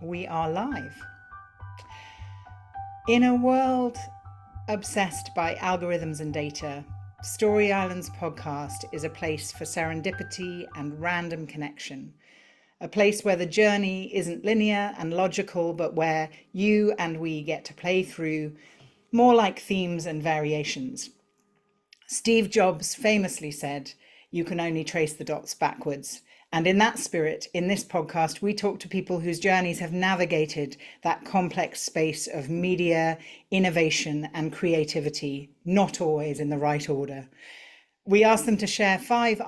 We are live. In a world obsessed by algorithms and data, Story Island's podcast is a place for serendipity and random connection. A place where the journey isn't linear and logical, but where you and we get to play through more like themes and variations. Steve Jobs famously said, "You can only trace the dots backwards." And in that spirit, in this podcast, we talk to people whose journeys have navigated that complex space of media, innovation, and creativity, not always in the right order. We ask them to share 5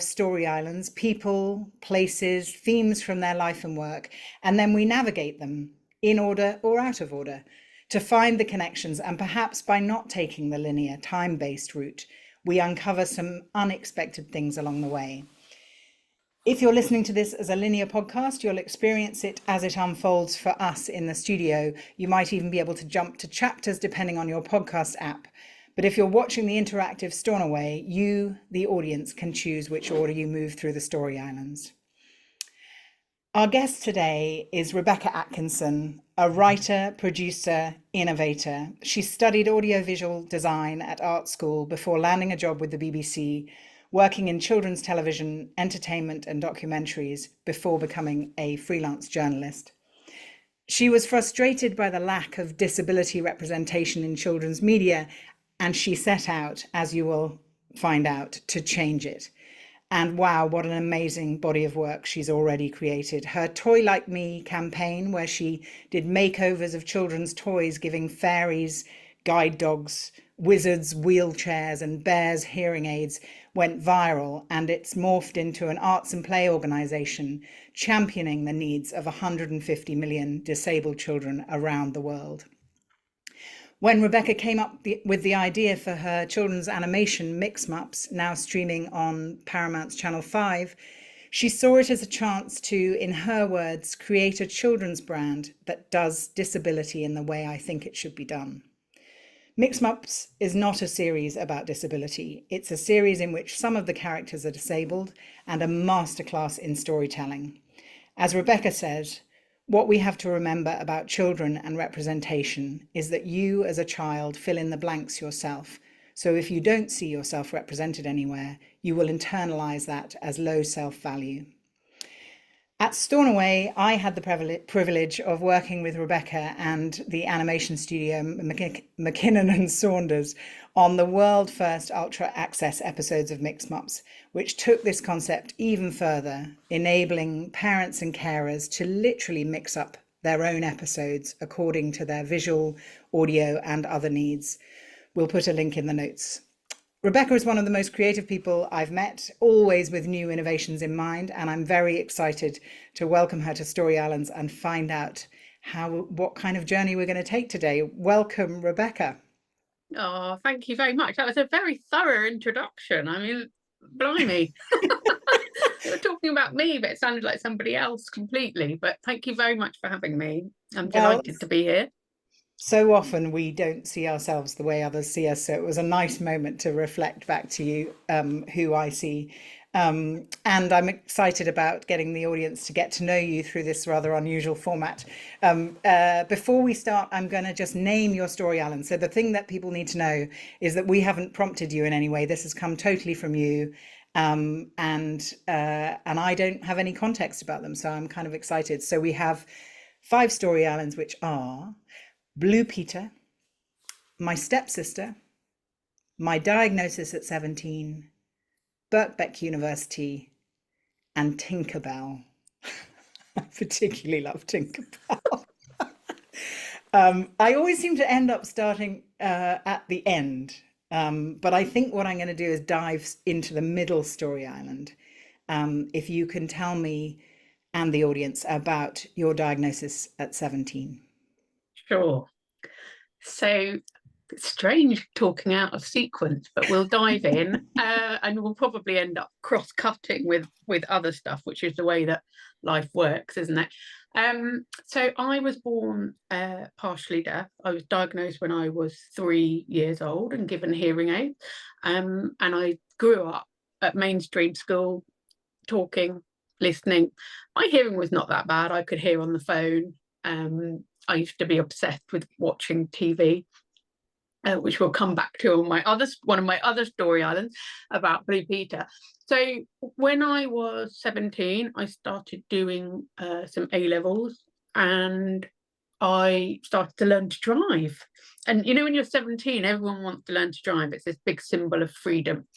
story islands, people, places, themes from their life and work, and then we navigate them in order or out of order to find the connections, and perhaps by not taking the linear, time-based route, we uncover some unexpected things along the way. If you're listening to this as a linear podcast, you'll experience it as it unfolds for us in the studio. You might even be able to jump to chapters depending on your podcast app. But if you're watching the interactive Stornaway, you, the audience, can choose which order you move through the story islands. Our guest today is Rebecca Atkinson, a writer, producer, innovator. She studied audiovisual design at art school before landing a job with the BBC, working in children's television, entertainment and documentaries before becoming a freelance journalist. She was frustrated by the lack of disability representation in children's media, and she set out, as you will find out, to change it. And wow, what an amazing body of work she's already created. Her Toy Like Me campaign, where she did makeovers of children's toys, giving fairies, guide dogs, wizards, wheelchairs and bears hearing aids, went viral, and it's morphed into an arts and play organisation championing the needs of 150 million disabled children around the world. When Rebecca came up with the idea for her children's animation Mixmups, now streaming on Paramount's Channel 5, she saw it as a chance to, in her words, create a children's brand that does disability in the way I think it should be done. Mixmups is not a series about disability. It's a series in which some of the characters are disabled and a masterclass in storytelling. As Rebecca says, what we have to remember about children and representation is that you as a child fill in the blanks yourself. So if you don't see yourself represented anywhere, you will internalize that as low self-value. At Stornaway, I had the privilege of working with Rebecca and the animation studio McKinnon and Saunders on the world first Ultra Access episodes of Mixmups, which took this concept even further, enabling parents and carers to literally mix up their own episodes according to their visual, audio and other needs. We'll put a link in the notes. Rebecca is one of the most creative people I've met, always with new innovations in mind, and I'm very excited to welcome her to Story Islands and find out what kind of journey we're going to take today. Welcome, Rebecca. Oh, thank you very much. That was a very thorough introduction. I mean, blimey. You were talking about me, but it sounded like somebody else completely. But thank you very much for having me. I'm delighted to be here. So often we don't see ourselves the way others see us. So it was a nice moment to reflect back to you who I see. And I'm excited about getting the audience to get to know you through this rather unusual format. Before we start, I'm going to just name your story, Alan. So the thing that people need to know is that we haven't prompted you in any way. This has come totally from you. And I don't have any context about them. So I'm kind of excited. So we have 5 story islands, which are Blue Peter, my stepsister, my diagnosis at 17, Birkbeck University, and Tinkerbell. I particularly love Tinkerbell. I always seem to end up starting at the end, but I think what I'm going to do is dive into the middle story island. If you can tell me and the audience about your diagnosis at 17. Sure. So it's strange talking out of sequence, but we'll dive in and we'll probably end up cross-cutting with other stuff, which is the way that life works, isn't it? So I was born partially deaf. I was diagnosed when I was 3 years old and given hearing aids. And I grew up at mainstream school, talking, listening. My hearing was not that bad. I could hear on the phone. I used to be obsessed with watching TV, which we'll come back to on one of my other story islands about Blue Peter. So when I was 17, I started doing some A-levels, and I started to learn to drive. And you know, when you're 17, everyone wants to learn to drive. It's this big symbol of freedom.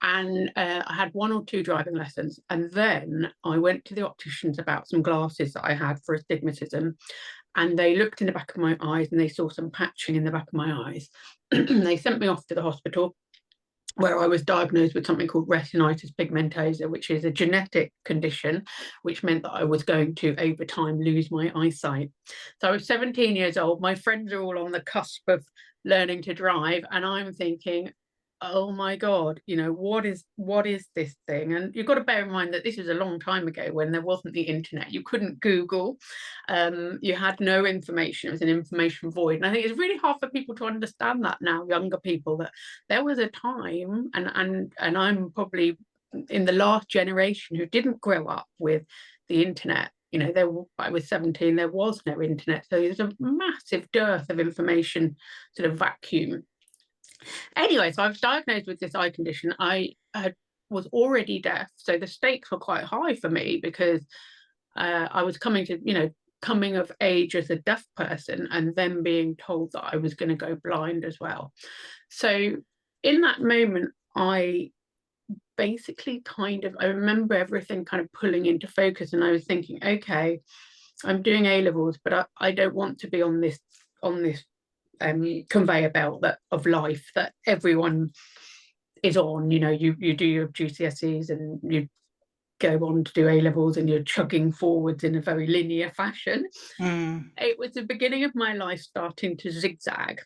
And I had 1 or 2 driving lessons, and then I went to the opticians about some glasses that I had for astigmatism, and they looked in the back of my eyes and they saw some patching in the back of my eyes. They sent me off to the hospital, where I was diagnosed with something called retinitis pigmentosa, which is a genetic condition, which meant that I was going to, over time, lose my eyesight. So I was 17 years old. My friends are all on the cusp of learning to drive, and I'm thinking, oh my God, you know, what is this thing? And you've got to bear in mind that this is a long time ago, when there wasn't the internet. You couldn't Google. You had no information. It was an information void. And I think it's really hard for people to understand that now, younger people, that there was a time, and I'm probably in the last generation who didn't grow up with the internet. You know, I was 17, there was no internet. So there's a massive dearth of information, sort of vacuum. Anyway, so I was diagnosed with this eye condition. I was already deaf, so the stakes were quite high for me, because I was coming of age as a deaf person, and then being told that I was going to go blind as well. So in that moment, I basically I remember everything kind of pulling into focus, and I was thinking, okay, I'm doing A-levels, but I don't want to be on this conveyor belt of life that everyone is on. You know, you do your GCSEs and you go on to do A-levels, and you're chugging forwards in a very linear fashion. It was the beginning of my life starting to zigzag.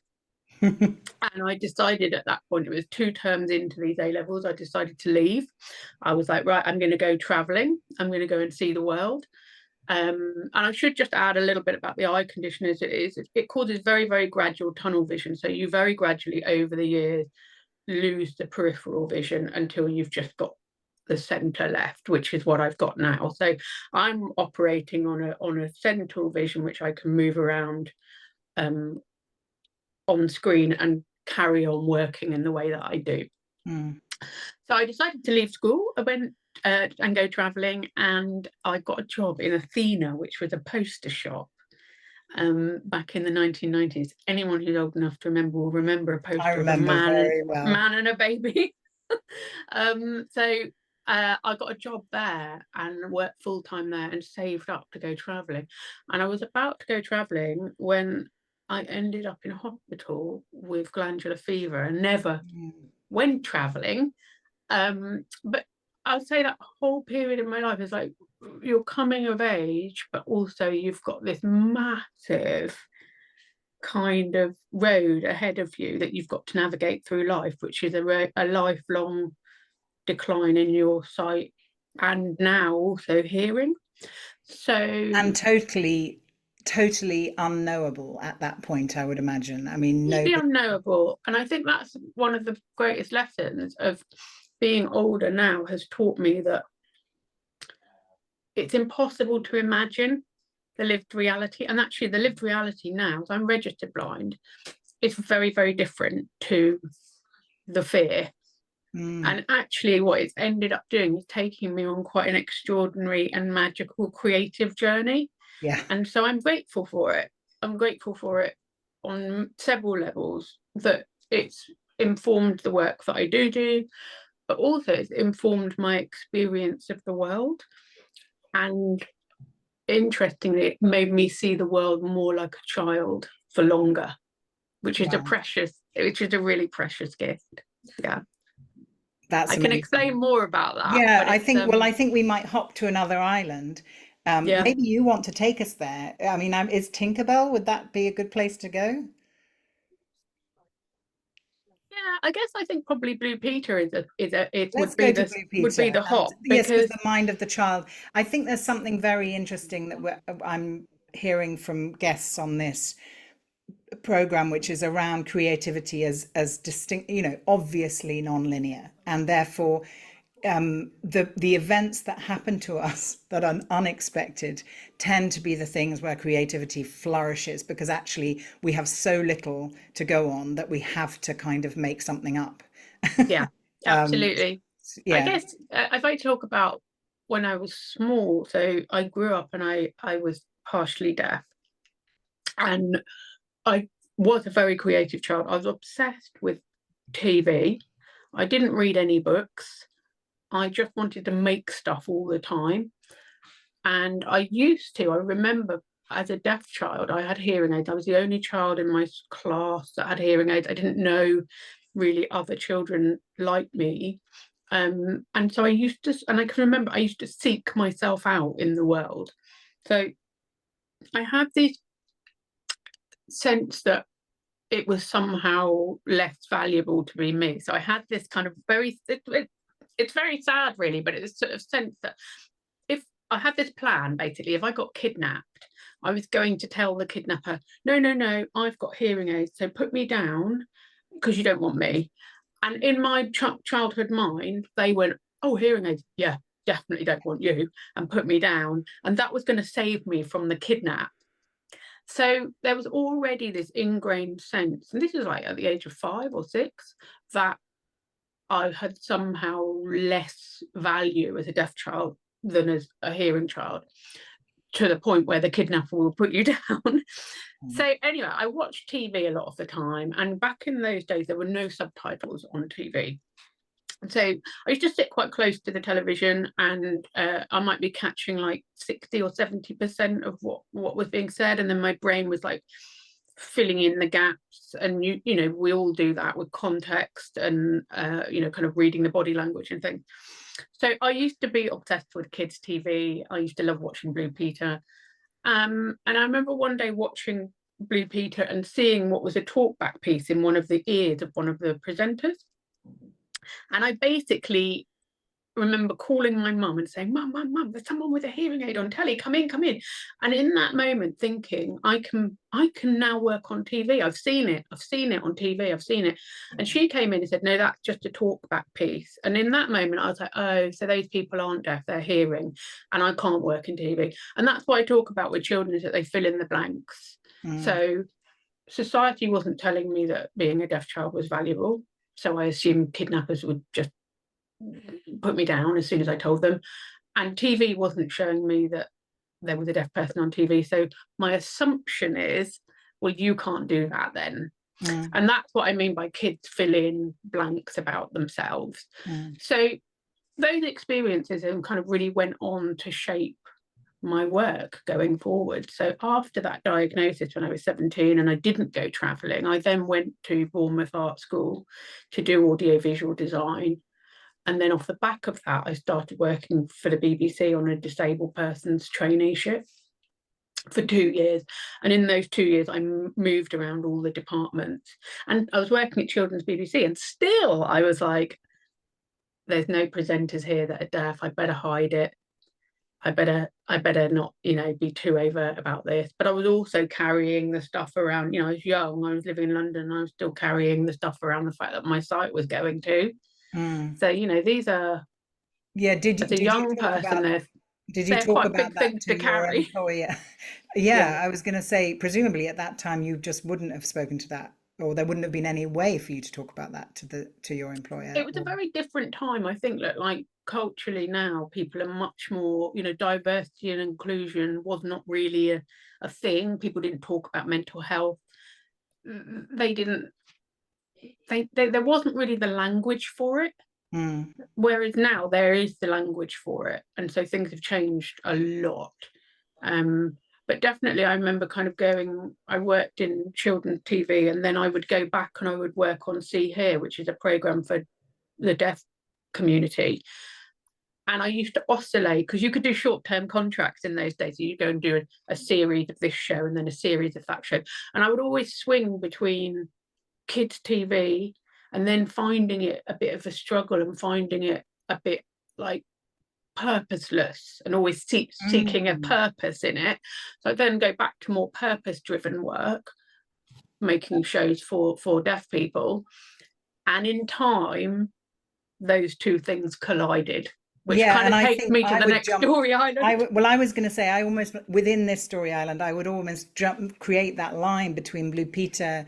And I decided at that point, it was 2 terms into these A-levels, I decided to leave. I was like, right, I'm going to go traveling. I'm going to go and see the world. And I should just add a little bit about the eye condition. It causes very, very gradual tunnel vision. So you very gradually over the years lose the peripheral vision until you've just got the centre left, which is what I've got now. So I'm operating on a central vision, which I can move around on screen and carry on working in the way that I do. So I decided to leave school. I went and go traveling, and I got a job in Athena, which was a poster shop back in the 1990s. Anyone who's old enough to remember will remember a poster of a man and a baby. So I got a job there and worked full-time there and saved up to go traveling. And I was about to go traveling when I ended up in hospital with glandular fever, and never went traveling. But I'll say that whole period in my life is like, you're coming of age, but also you've got this massive kind of road ahead of you that you've got to navigate through life, which is a lifelong decline in your sight, and now also hearing. So, and totally unknowable at that point, I would imagine. I mean, unknowable. And I think that's one of the greatest lessons of being older now, has taught me that it's impossible to imagine the lived reality. And actually the lived reality now, as I'm registered blind, is very, very different to the fear. And actually what it's ended up doing is taking me on quite an extraordinary and magical creative journey. Yeah. And so I'm grateful for it. I'm grateful for it on several levels, that it's informed the work that I do, but also it's informed my experience of the world. And interestingly, it made me see the world more like a child for longer, which is a really precious gift. Yeah. That's I can explain more about that. Yeah, I think we might hop to another island. Maybe you want to take us there. I mean, is Tinkerbell, would that be a good place to go? Yeah, I guess I think probably Blue Peter would be the hop. Yes, because the mind of the child. I think there's something very interesting that I'm hearing from guests on this program, which is around creativity as distinct, you know, obviously non-linear, and therefore the events that happen to us that are unexpected tend to be the things where creativity flourishes, because actually we have so little to go on that we have to kind of make something up. Yeah, absolutely. I Yeah. guess if I talk about when I was small, so I grew up and I was partially deaf, and I was a very creative child. I was obsessed with TV. I didn't read any books. I just wanted to make stuff all the time. And I remember as a deaf child, I had hearing aids. I was the only child in my class that had hearing aids. I didn't know really other children like me. And so and I can remember I used to seek myself out in the world. So I had this sense that it was somehow less valuable to be me. So I had this kind of it's very sad really, but it's sort of sense that if I had this plan, basically, if I got kidnapped, I was going to tell the kidnapper, no, I've got hearing aids, so put me down because you don't want me. And in my childhood mind, they went, oh, hearing aids, yeah, definitely don't want you, and put me down. And that was going to save me from the kidnap. So there was already this ingrained sense, and this is like at the age of 5 or 6, that I had somehow less value as a deaf child than as a hearing child, to the point where the kidnapper will put you down. So anyway, I watched TV a lot of the time, and back in those days there were no subtitles on TV. So I used to sit quite close to the television, and I might be catching like 60 or 70% of what was being said, and then my brain was like filling in the gaps. And you know, we all do that with context and you know, kind of reading the body language and things. So I used to be obsessed with kids TV. I used to love watching Blue Peter, and I remember one day watching Blue Peter and seeing what was a talkback piece in one of the ears of one of the presenters. And I basically remember calling my mum and saying, Mum, there's someone with a hearing aid on telly, come in. And in that moment thinking, I can now work on TV. I've seen it on TV, And she came in and said, no, that's just a talkback piece. And in that moment I was like, oh, so those people aren't deaf, they're hearing, and I can't work in TV. And that's what I talk about with children, is that they fill in the blanks. So society wasn't telling me that being a deaf child was valuable, so I assumed kidnappers would just put me down as soon as I told them. And TV wasn't showing me that there was a deaf person on TV. So my assumption is, well, you can't do that then. And that's what I mean by kids fill in blanks about themselves. So those experiences kind of really went on to shape my work going forward. So after that diagnosis, when I was 17 and I didn't go travelling, I then went to Bournemouth Art School to do audiovisual design. And then off the back of that, I started working for the BBC on a disabled person's traineeship for 2 years. And in those 2 years, I moved around all the departments. And I was working at Children's BBC, and still I was like, there's no presenters here that are deaf. I better hide it. I better not, you know, be too overt about this. But I was also carrying the stuff around. You know, I was young, I was living in London, and I was still carrying the stuff around the fact that my site was going to. So, you know, these are, as a young person, did you talk about that to your carry. employer? Yeah, I was going to say, presumably at that time you just wouldn't have spoken to that, or there wouldn't have been any way for you to talk about that to your employer. It was a very different time. I think that, like, culturally now people are much more, you know, diversity and inclusion was not really a thing. People didn't talk about mental health. There wasn't really the language for it. Whereas now there is the language for it, and so things have changed a lot. But definitely I remember kind of I worked in children's TV, and then I would go back and I would work on See Here, which is a programme for the deaf community. And I used to oscillate, because you could do short-term contracts in those days. So you go and do a series of this show and then a series of that show. And I would always swing between kids' TV and then finding it a bit of a struggle and finding it a bit like purposeless, and always seeking a purpose in it. So I then go back to more purpose-driven work, making shows for deaf people. And in time, those two things collided, which Yeah, kind and of I takes think me to I the would next story island. well, I was going to say, I almost, within this story island, I would almost create that line between Blue Peter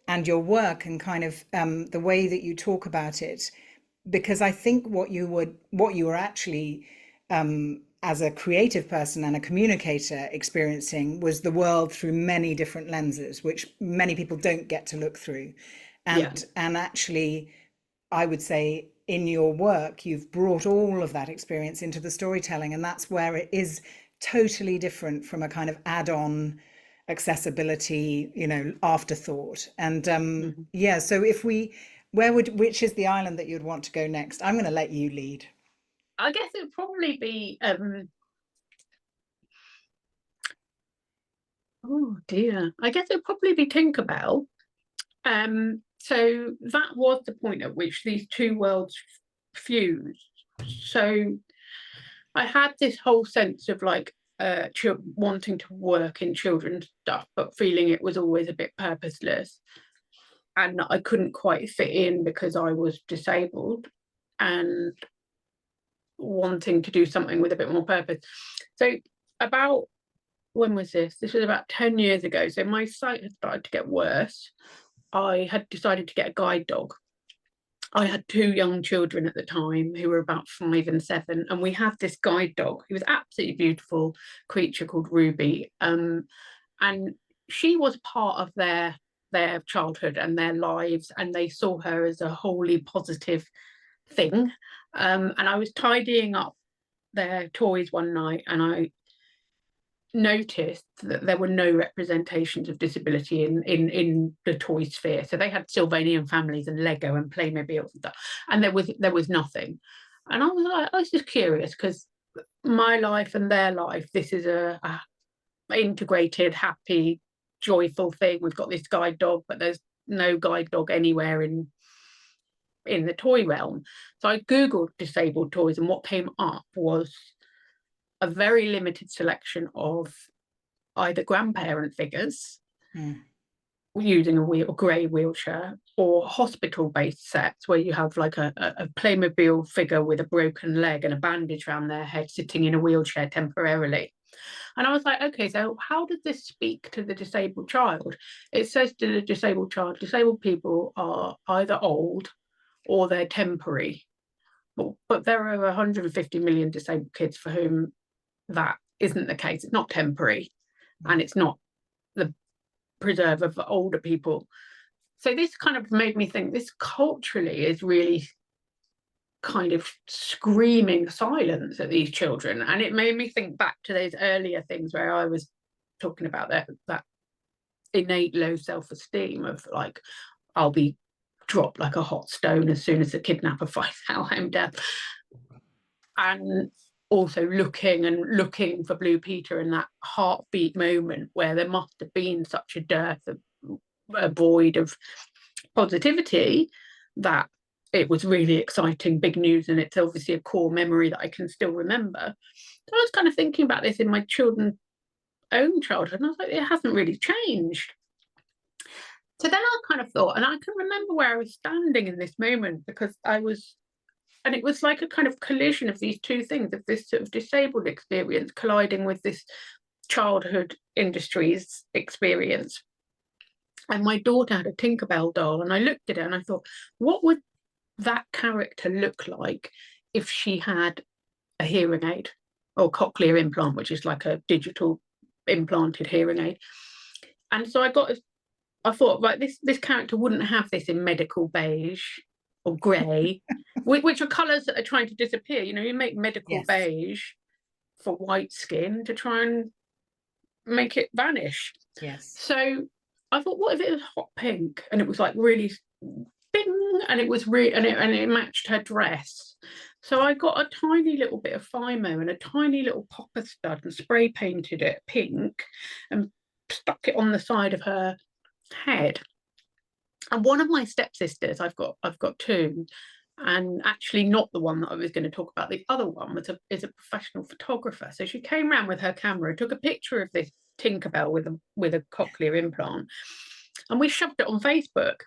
and your work, and kind of the way that you talk about it, because I think what you were actually, as a creative person and a communicator, experiencing was the world through many different lenses, which many people don't get to look through. Yeah. And actually, I would say in your work, you've brought all of that experience into the storytelling, and that's where it is totally different from a kind of add-on accessibility, afterthought. And Mhm. yeah, so which is the island that you'd want to go next? I'm going to let you lead. I guess it would probably be oh dear. I guess it would probably be Tinkerbell. So that was the point at which these two worlds fused. So I had this whole sense of like wanting to work in children's stuff, but feeling it was always a bit purposeless, and I couldn't quite fit in because I was disabled, and wanting to do something with a bit more purpose. So about when was this? This was about 10 years ago. So my sight had started to get worse. I had decided to get a guide dog. I had two young children at the time who were about 5 and 7, and we had this guide dog. He was absolutely beautiful creature called Ruby, and she was part of their childhood and their lives, and they saw her as a wholly positive thing. And I was tidying up their toys one night, and I noticed that there were no representations of disability in the toy sphere. So they had Sylvanian families and Lego and Playmobiles and stuff, and there was nothing. And I was just curious, because my life and their life, this is a integrated, happy, joyful thing. We've got this guide dog, but there's no guide dog anywhere in the toy realm. So I googled disabled toys, and what came up was a very limited selection of either grandparent figures using a grey wheelchair, or hospital-based sets where you have like a Playmobil figure with a broken leg and a bandage around their head sitting in a wheelchair temporarily. And I was like, okay, so how does this speak to the disabled child? It says to the disabled child, disabled people are either old or they're temporary. But there are 150 million disabled kids for whom that isn't the case. It's not temporary, and it's not the preserve of older people. So this kind of made me think this culturally is really kind of screaming silence at these children. And it made me think back to those earlier things where I was talking about that innate low self-esteem of like, I'll be dropped like a hot stone as soon as the kidnapper finds out I'm dead. And also looking for Blue Peter in that heartbeat moment where there must have been such a dearth of a void of positivity, that it was really exciting, big news, and it's obviously a core memory that I can still remember. So I was kind of thinking about this in my children's own childhood, and I was like, it hasn't really changed. So then I kind of thought, and I can remember where I was standing in this moment, because and it was like a kind of collision of these two things, of this sort of disabled experience colliding with this childhood industries experience. And my daughter had a Tinkerbell doll, and I looked at it and I thought, what would that character look like if she had a hearing aid or cochlear implant, which is like a digital implanted hearing aid? And so I thought, right, this character wouldn't have this in medical beige or grey, which are colours that are trying to disappear. You make medical beige for white skin to try and make it vanish. Yes. So I thought, what if it was hot pink, and it was like really bing, and it was and it matched her dress. So I got a tiny little bit of Fimo and a tiny little popper stud and spray painted it pink and stuck it on the side of her head. And one of my stepsisters, I've got two, and actually not the one that I was going to talk about. The other one is a professional photographer. So she came around with her camera, took a picture of this Tinkerbell with a cochlear implant, and we shoved it on Facebook.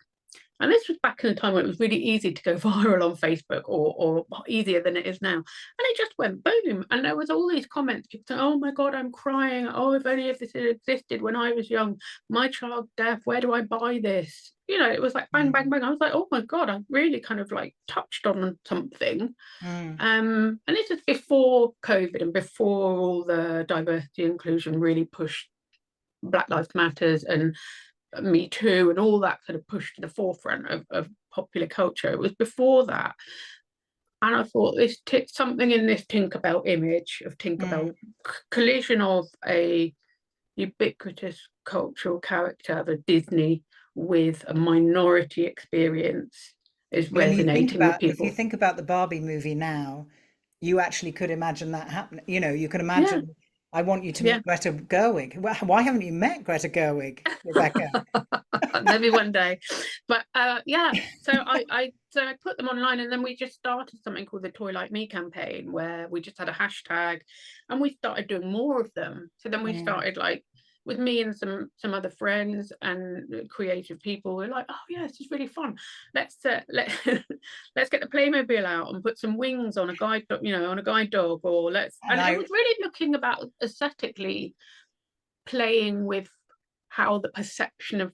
And this was back in the time when it was really easy to go viral on Facebook, or easier than it is now. And it just went boom. And there was all these comments, people saying, oh my God, I'm crying. Oh, if only if this had existed when I was young, my child deaf, where do I buy this? You know, it was like bang, bang, bang. I was like, oh my God, I really kind of like touched on something. And this is before COVID and before all the diversity inclusion really pushed Black Lives Matters and Me Too and all that sort of pushed to the forefront of popular culture. It was before that. And I thought this something in this Tinkerbell image of Tinkerbell, collision of a ubiquitous cultural character, the Disney, with a minority experience is resonating with people. If you think about the Barbie movie now, you actually could imagine that happening. You know, you can imagine, I want you to meet Greta Gerwig. Why haven't you met Greta Gerwig, Rebecca? Maybe one day. But so I put them online, and then we just started something called the Toy Like Me campaign, where we just had a hashtag and we started doing more of them. So then we started, like, with me and some other friends and creative people, we're like, oh yeah, this is really fun. Let's let's get the Playmobil out and put some wings on a guide dog, on a guide dog, or I was really looking about aesthetically playing with how the perception of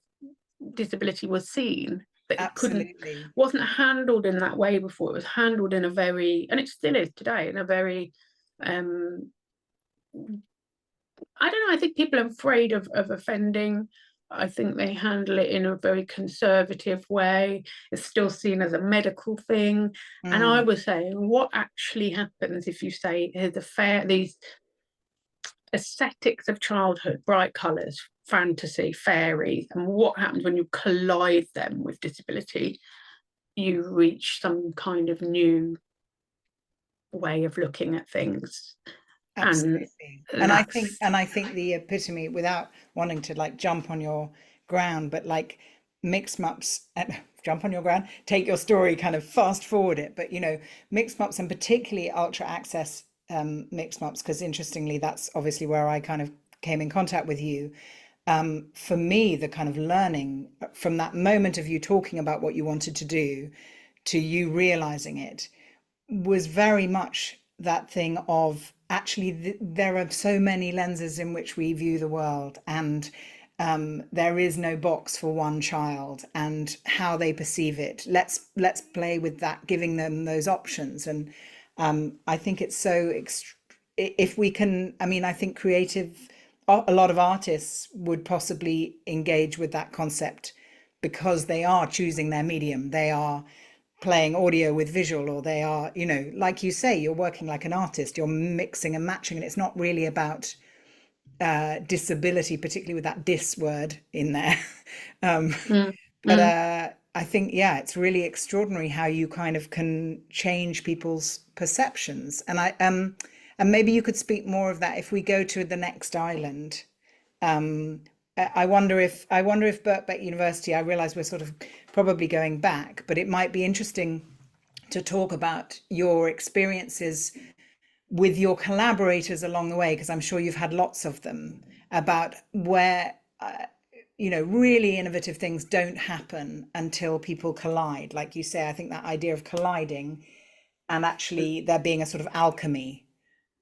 disability was seen, that it wasn't handled in that way before. It was handled in a very, and it still is today, in a very I don't know, I think people are afraid of offending. I think they handle it in a very conservative way. It's still seen as a medical thing. And I was saying, what actually happens if you say these aesthetics of childhood, bright colours, fantasy, fairy, and what happens when you collide them with disability? You reach some kind of new way of looking at things. Absolutely. And I think the epitome, without wanting to like jump on your ground, but like Mixmups, jump on your ground, take your story, kind of fast forward it. But Mixmups, and particularly Ultra Access Mixmups, because interestingly, that's obviously where I kind of came in contact with you. For me, the kind of learning from that moment of you talking about what you wanted to do to you realizing it was very much that thing of actually there are so many lenses in which we view the world, and there is no box for one child and how they perceive it. Let's play with that, giving them those options. And I think it's so if we can, I think a lot of artists would possibly engage with that concept because they are choosing their medium. They are playing audio with visual, or they are, like you say, you're working like an artist, you're mixing and matching, and it's not really about disability, particularly with that dis word in there. But I think, it's really extraordinary how you kind of can change people's perceptions. And and maybe you could speak more of that if we go to the next island. I wonder if Birkbeck University, I realize we're sort of probably going back, but it might be interesting to talk about your experiences with your collaborators along the way, because I'm sure you've had lots of them, about where really innovative things don't happen until people collide. Like you say, I think that idea of colliding and actually there being a sort of alchemy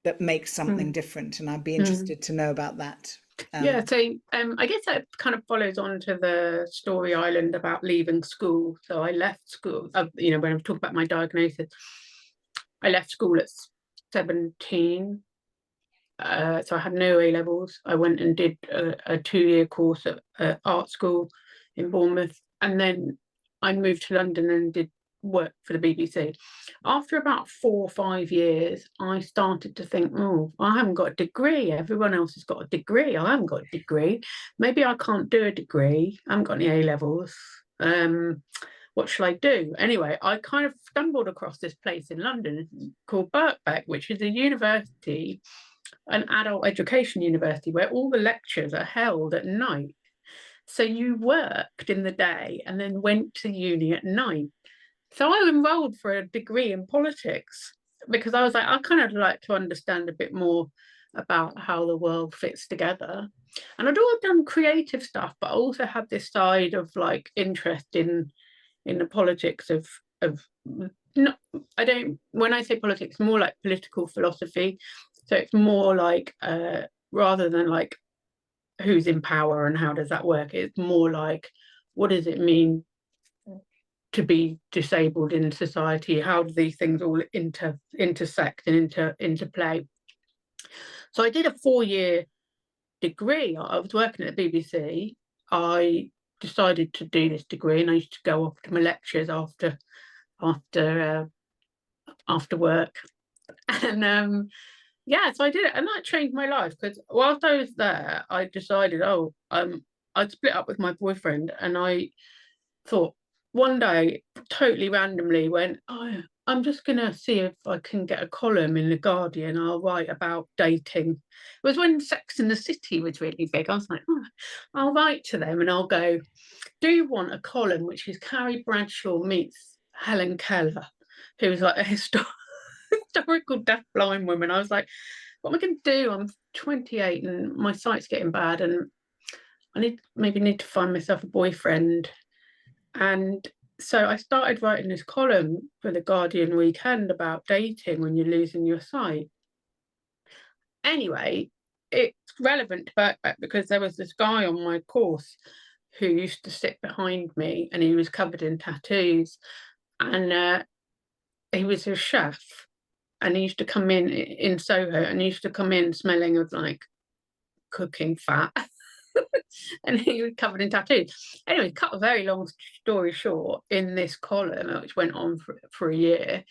that makes something different, and I'd be interested to know about that. So I guess that kind of follows on to the story island about leaving school. So I left school, when I'm talking about my diagnosis, I left school at 17. So I had no A levels. I went and did a 2-year course at art school in Bournemouth, and then I moved to London and did work for the BBC. After about 4 or 5 years, I started to think, oh, I haven't got a degree. Everyone else has got a degree. I haven't got a degree. Maybe I can't do a degree. I haven't got any A levels. What shall I do? Anyway, I kind of stumbled across this place in London called Birkbeck, which is a university, an adult education university, where all the lectures are held at night. So you worked in the day and then went to uni at night. So I enrolled for a degree in politics because I was like, I kind of like to understand a bit more about how the world fits together. And I'd always done creative stuff, but I also had this side of like interest in in the politics of not, I don't, when I say politics, more like political philosophy. So it's more like rather than like who's in power and how does that work, it's more like what does it mean to be disabled in society? How do these things all intersect and interplay? So I did a 4-year degree. I was working at the BBC. I decided to do this degree, and I used to go off to my lectures after work. And yeah, so I did it, and that changed my life, because whilst I was there, I decided, I'd split up with my boyfriend, and I thought one day, totally randomly, went, I'm just gonna see if I can get a column in the Guardian. I'll write about dating. It was when Sex and the City was really big. I was like, I'll write to them and I'll go, do you want a column which is Carrie Bradshaw meets Helen Keller, who's like a historical deafblind woman? I was like, what am I going to do? I'm 28 and my sight's getting bad, and I maybe need to find myself a boyfriend. And so I started writing this column for the Guardian weekend about dating when you're losing your sight. Anyway, it's relevant to Birkbeck because there was this guy on my course who used to sit behind me, and he was covered in tattoos, and he was a chef, and he used to come in Soho, and he used to come in smelling of like cooking fat. And he was covered in tattoos. Anyway, cut a very long story short, in this column, which went on for a year,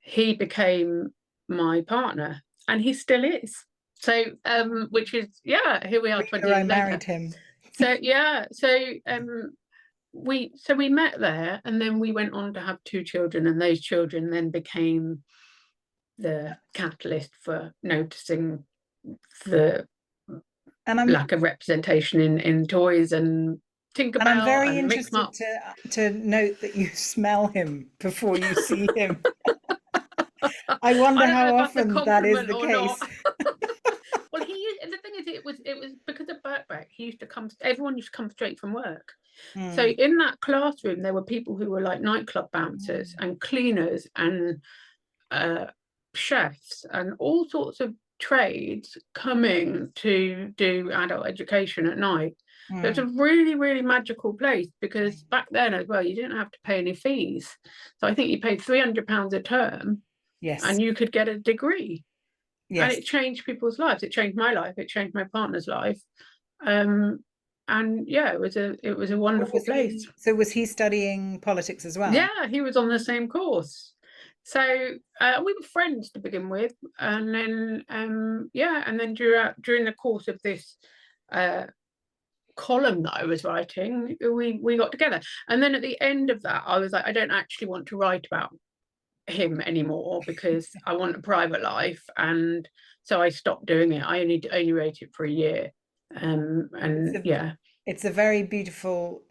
he became my partner, and he still is. So which is, yeah, here we are 20 years later. I married him. So yeah, so we met there, and then we went on to have 2 children, and those children then became the catalyst for noticing the lack of representation in toys and Tinkerbell. And I'm very interested to note that you smell him before you see him. I wonder how often that is the case. Well, the thing is, it was because of Birkbeck. Everyone used to come straight from work. So in that classroom, there were people who were like nightclub bouncers and cleaners and chefs and all sorts of trades coming to do adult education at night. So it's a really, really magical place, because back then as well, you didn't have to pay any fees. So I think you paid £300 a term, yes, and you could get a degree. Yes. And it changed people's lives. It changed my life. It changed my partner's life. And yeah, it was a wonderful place. So was he studying politics as well? Yeah, he was on the same course. So we were friends to begin with, and then yeah, and then during the course of this column that I was writing, we got together. And then at the end of that, I was like, I don't actually want to write about him anymore, because I want a private life, and so I stopped doing it. I only wrote it for a year, and yeah. It's a very beautiful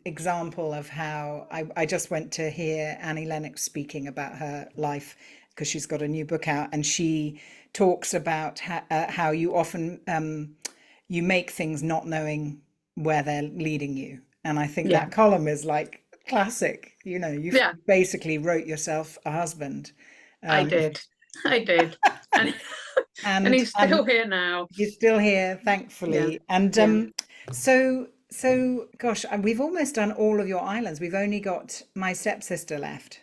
example of how I just went to hear Annie Lennox speaking about her life, because she's got a new book out, and she talks about how you often you make things not knowing where they're leading you. And I think that column is like classic. You know, you basically wrote yourself a husband. I did. And he's still here now. He's still here, thankfully. And so gosh, we've almost done all of your islands. We've only got my stepsister left.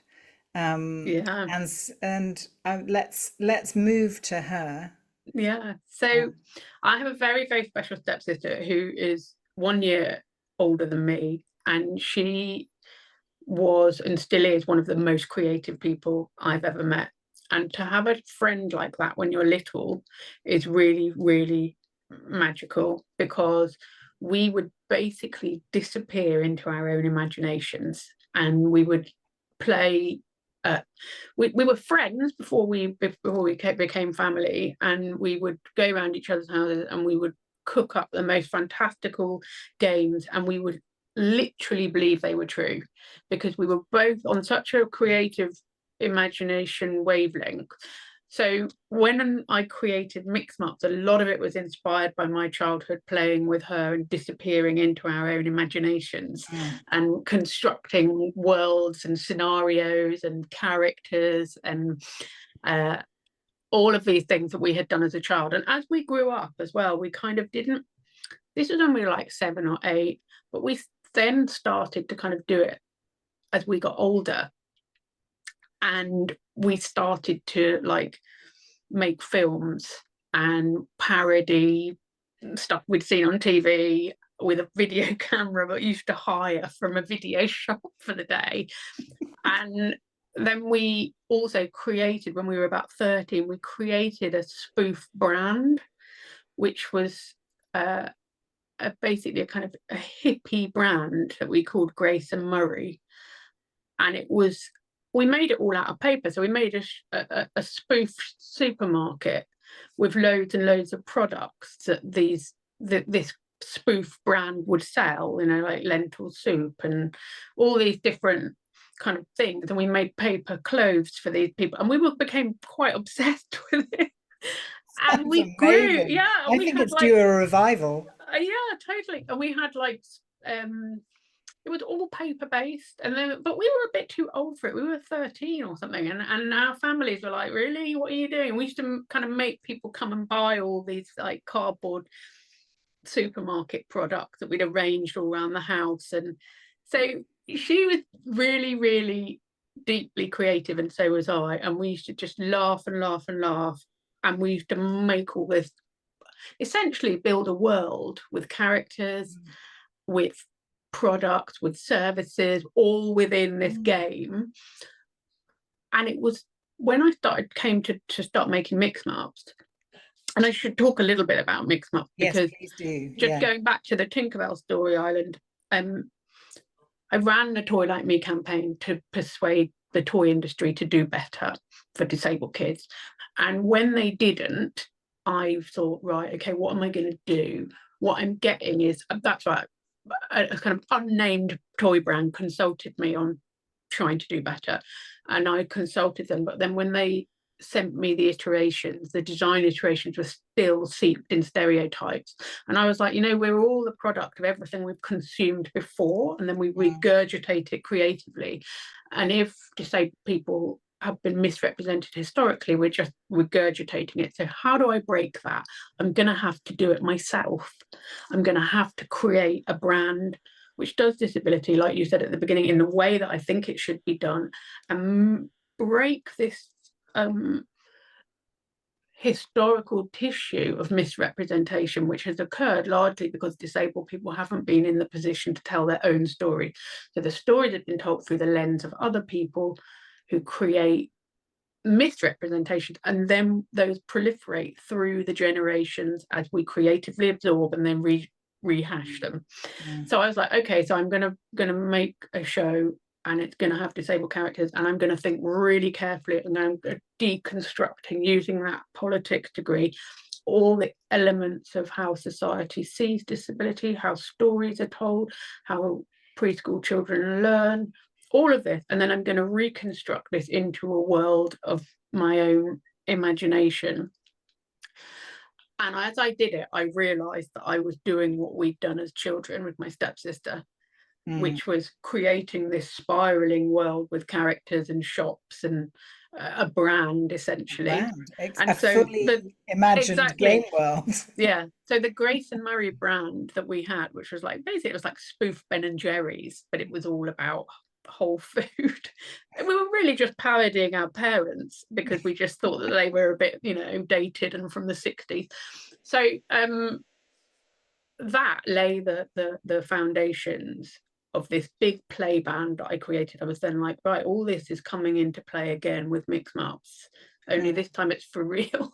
And let's move to her. Yeah. So I have a very, very special stepsister who is 1 year older than me, and she was and still is one of the most creative people I've ever met. And to have a friend like that when you're little is really, really magical, because we would basically disappear into our own imaginations, and we would play. We were friends before we became family, and we would go around each other's houses, and we would cook up the most fantastical games, and we would literally believe they were true, because we were both on such a creative imagination wavelength. So when I created Mixmups, a lot of it was inspired by my childhood, playing with her and disappearing into our own imaginations and constructing worlds and scenarios and characters and all of these things that we had done as a child. And as we grew up as well, we kind of didn't, this was when we were like 7 or 8, but we then started to kind of do it as we got older. And we started to like make films and parody stuff we'd seen on TV with a video camera that used to hire from a video shop for the day. And then we also created, when we were about 13, we created a spoof brand, which was basically a kind of a hippie brand that we called Grace and Murray. And it was, we made it all out of paper. So we made a spoof supermarket with loads and loads of products that this spoof brand would sell, you know, like lentil soup and all these different kind of things. And we made paper clothes for these people, and we became quite obsessed with it. And we grew, yeah. I think it's due a revival. Yeah, totally. And we had like it was all paper based, and then but we were a bit too old for it. We were 13 or something, and our families were like, really, what are you doing? We used to kind of make people come and buy all these like cardboard supermarket products that we'd arranged all around the house. And so she was really, really deeply creative, and so was I. And we used to just laugh and laugh and laugh, and we used to make all this, essentially build a world with characters, with products, with services, all within this game. And it was when I came to start making Mixmups, and I should talk a little bit about Mixmups, because please do. Just going back to the Tinkerbell story island, I ran the Toy Like Me campaign to persuade the toy industry to do better for disabled kids. And when they didn't, I thought, right, okay, what am I going to do? What I'm getting is, that's right, a kind of unnamed toy brand consulted me on trying to do better, and I consulted them. But then when they sent me the iterations, the design iterations were still seeped in stereotypes, and I was like, you know, we're all the product of everything we've consumed before, and then we regurgitate it creatively. And if disabled people have been misrepresented historically, we're just regurgitating it. So how do I break that? I'm going to have to do it myself. I'm going to have to create a brand which does disability, like you said at the beginning, in the way that I think it should be done, and break this historical tissue of misrepresentation, which has occurred largely because disabled people haven't been in the position to tell their own story. So the stories have been told through the lens of other people who create misrepresentations, and then those proliferate through the generations as we creatively absorb and then rehash them. So I was like, okay, so I'm gonna make a show, and it's going to have disabled characters, and I'm going to think really carefully, and I'm deconstructing, using that politics degree, all the elements of how society sees disability, how stories are told, how preschool children learn, all of this. And then I'm going to reconstruct this into a world of my own imagination. And as I did it, I realized that I was doing what we'd done as children with my stepsister, which was creating this spiraling world with characters and shops and a brand, essentially. And so fully imagined game world. Yeah. So the Grace and Murray brand that we had, which was like, basically it was like spoof Ben and Jerry's, but it was all about whole food. And we were really just parodying our parents, because we just thought that they were a bit, you know, dated and from the 60s. So that lay the foundations of this big play band that I created. I was then like, right, all this is coming into play again with Mixmups, only this time it's for real.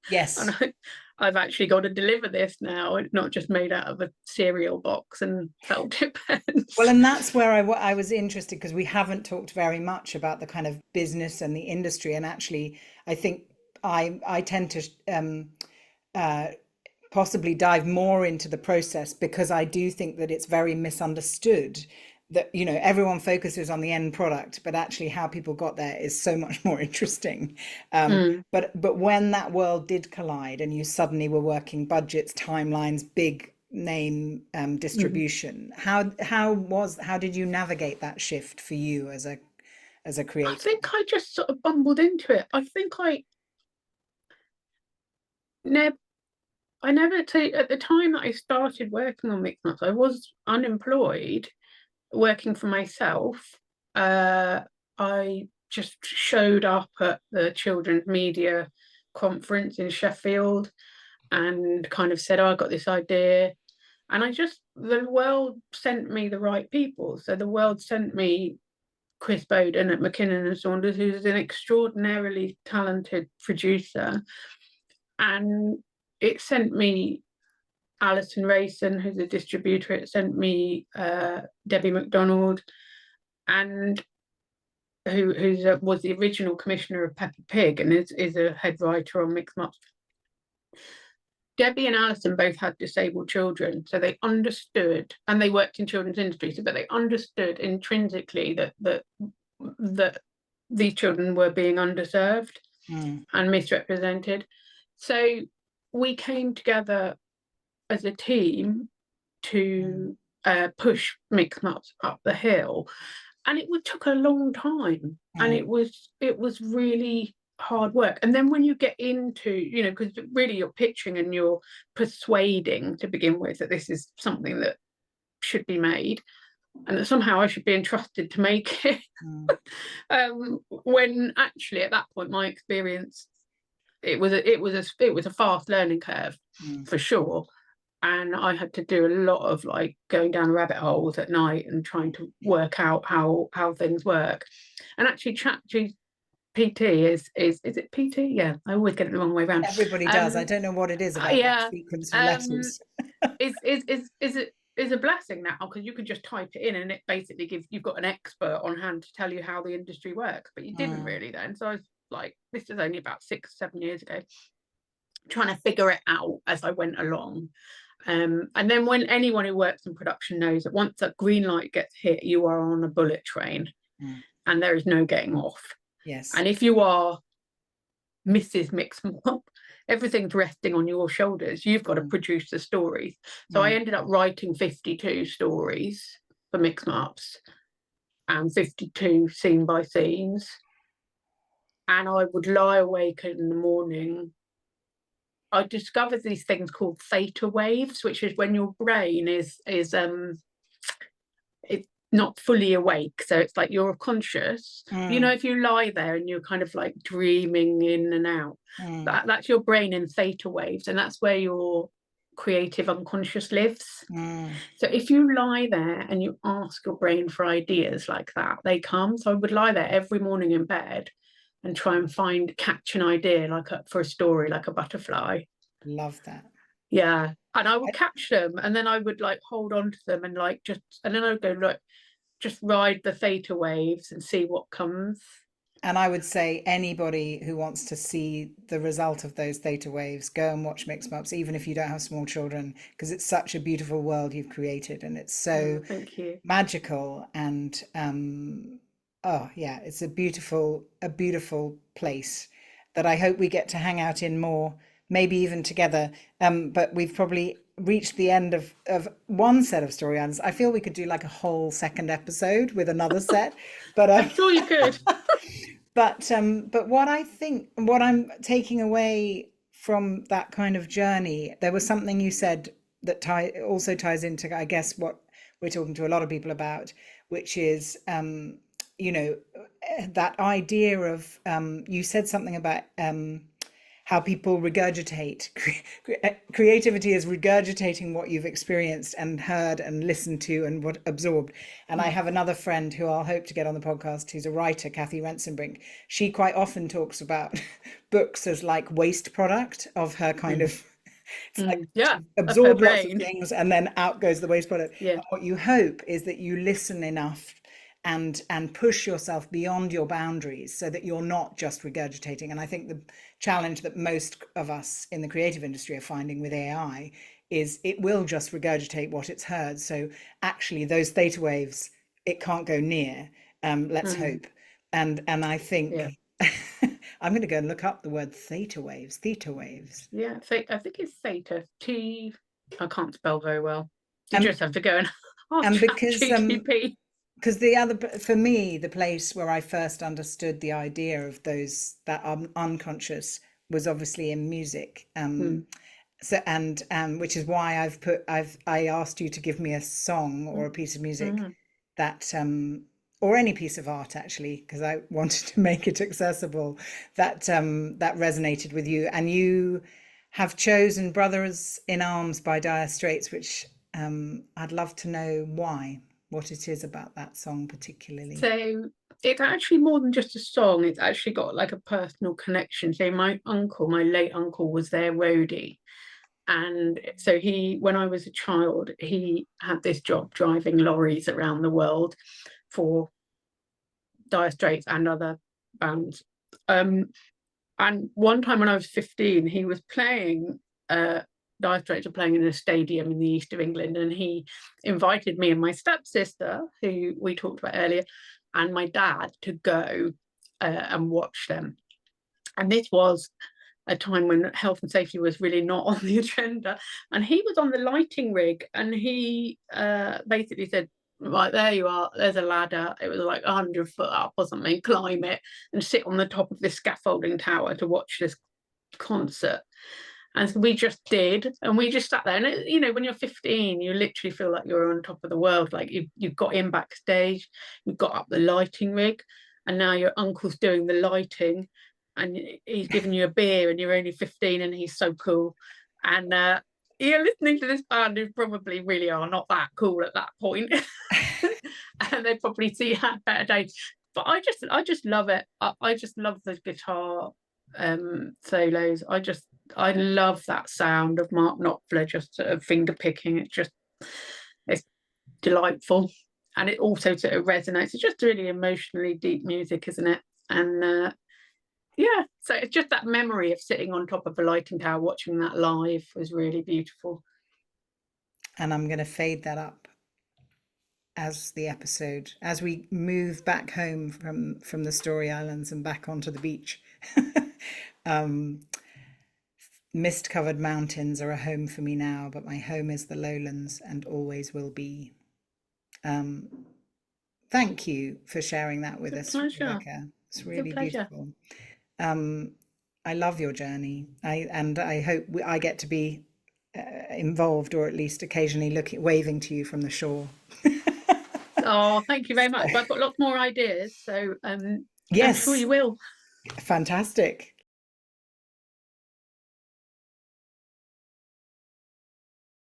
Yes. And I've actually got to deliver this now. It's not just made out of a cereal box and felt tip pens. Well, and that's where I was interested, because we haven't talked very much about the kind of business and the industry. And actually, I think I tend to possibly dive more into the process, because I do think that it's very misunderstood that, you know, everyone focuses on the end product, but actually how people got there is so much more interesting. Mm. But when that world did collide and you suddenly were working budgets, timelines, big name Mm. distribution, how did you navigate that shift for you as a I creator? think I just sort of bumbled into it. I think never I never at the time that I started working on Mixmups, I was unemployed, working for myself. I just showed up at the children's media conference in Sheffield and kind of said, oh, I got this idea. And the world sent me the right people. So the world sent me Chris Bowden at McKinnon and Saunders, who's an extraordinarily talented producer. And it sent me Alison Rayson, who's a distributor. It sent me Debbie McDonald, and who was the original commissioner of Peppa Pig and is a head writer on Mixmups. Debbie and Alison both had disabled children, so they understood, and they worked in children's industries, but they understood intrinsically that these children were being underserved and misrepresented. So we came together as a team to push Mixmups up the hill, and it took a long time, and it was really hard work. And then when you get into, you know, because really you're pitching and you're persuading to begin with that this is something that should be made and that somehow I should be entrusted to make it. When actually at that point my experience, it was a fast learning curve for sure. And I had to do a lot of like going down rabbit holes at night and trying to work out how things work. And actually ChatGPT is it PT? Yeah, I always get it the wrong way around. Everybody does. I don't know what it is about that sequence of letters. Is a blessing now, because you can just type it in and it basically you've got an expert on hand to tell you how the industry works, but you didn't really then. So I was like, this is only about 6-7 years ago, trying to figure it out as I went along. And then when anyone who works in production knows that once that green light gets hit, you are on a bullet train and there is no getting off. Yes. And if you are Mrs. Mixmup, everything's resting on your shoulders. You've got to produce the stories. So I ended up writing 52 stories for Mixmups and 52 scene by scenes. And I would lie awake in the morning. I discovered these things called theta waves, which is when your brain is it's not fully awake. So it's like you're conscious. You know, if you lie there and you're kind of like dreaming in and out, that's your brain in theta waves, and that's where your creative unconscious lives. So if you lie there and you ask your brain for ideas like that, they come. So I would lie there every morning in bed and try and catch an idea for a story, like a butterfly. Love that. Yeah. And I would catch them and then I would like hold on to them and and then I would go, look, just ride the theta waves and see what comes. And I would say anybody who wants to see the result of those theta waves, go and watch Mixmups, even if you don't have small children, because it's such a beautiful world you've created and it's so thank you. Magical. And oh yeah, it's a beautiful place that I hope we get to hang out in more, maybe even together. But we've probably reached the end of one set of story islands. I feel we could do like a whole second episode with another set, but I'm sure you could. but what I'm taking away from that kind of journey, there was something you said that also ties into, I guess, what we're talking to a lot of people about, which is you know, that idea of you said something about how people regurgitate. Creativity is regurgitating what you've experienced and heard and listened to and what absorbed. And I have another friend who I'll hope to get on the podcast, who's a writer, Kathy Rensenbrink. She quite often talks about books as like waste product of her kind of, it's like absorb lots of things and then out goes the waste product. Yeah. And what you hope is that you listen enough and push yourself beyond your boundaries so that you're not just regurgitating. And I think the challenge that most of us in the creative industry are finding with AI is it will just regurgitate what it's heard. So actually those theta waves it can't go near. Let's hope. And I Yeah. think I'm going to go and look up the word theta waves. Theta waves. Yeah, I think it's theta. I can't spell very well. You And just have to go and ask and because ChatGPT. the other, for me, the place where I first understood the idea of those that are unconscious was obviously in music. So which is why I asked you to give me a song or a piece of music that or any piece of art actually, because I wanted to make it accessible, that that resonated with you. And you have chosen Brothers in Arms by Dire Straits, which I'd love to know why, what it is about that song particularly. So it's actually more than just a song. It's actually got like a personal connection. So my late uncle, was their roadie. And so when I was a child, he had this job driving lorries around the world for Dire Straits and other bands. And one time when I was 15, he was playing, Dire Straits were playing in a stadium in the east of England, and he invited me and my stepsister, who we talked about earlier, and my dad to go and watch them. And this was a time when health and safety was really not on the agenda. And he was on the lighting rig, and he basically said, right, there you are, there's a ladder. It was like 100 foot up or something, climb it and sit on the top of this scaffolding tower to watch this concert. And so we just did, and we just sat there. And you know, when you're 15, you literally feel like you're on top of the world. Like you've got in backstage, you've got up the lighting rig, and now your uncle's doing the lighting, and he's giving you a beer, and you're only 15, and he's so cool. And you're listening to this band who probably really are not that cool at that point, and they probably see had better days. But I just love it. I just love the guitar solos. I love that sound of Mark Knopfler just sort of finger picking. It's delightful, and it also sort of resonates. It's just really emotionally deep music, isn't it? And yeah, so it's just that memory of sitting on top of a lighting tower watching that live was really beautiful. And I'm going to fade that up as we move back home from the Story Islands and back onto the beach. Mist-covered mountains are a home for me now, but my home is the lowlands and always will be. Thank you for sharing that with us, Rebecca. It's really beautiful. I love your journey. I hope I get to be involved, or at least occasionally waving to you from the shore. Oh, thank you very much. I've got lots more ideas, so yes, I'm sure you will. Fantastic.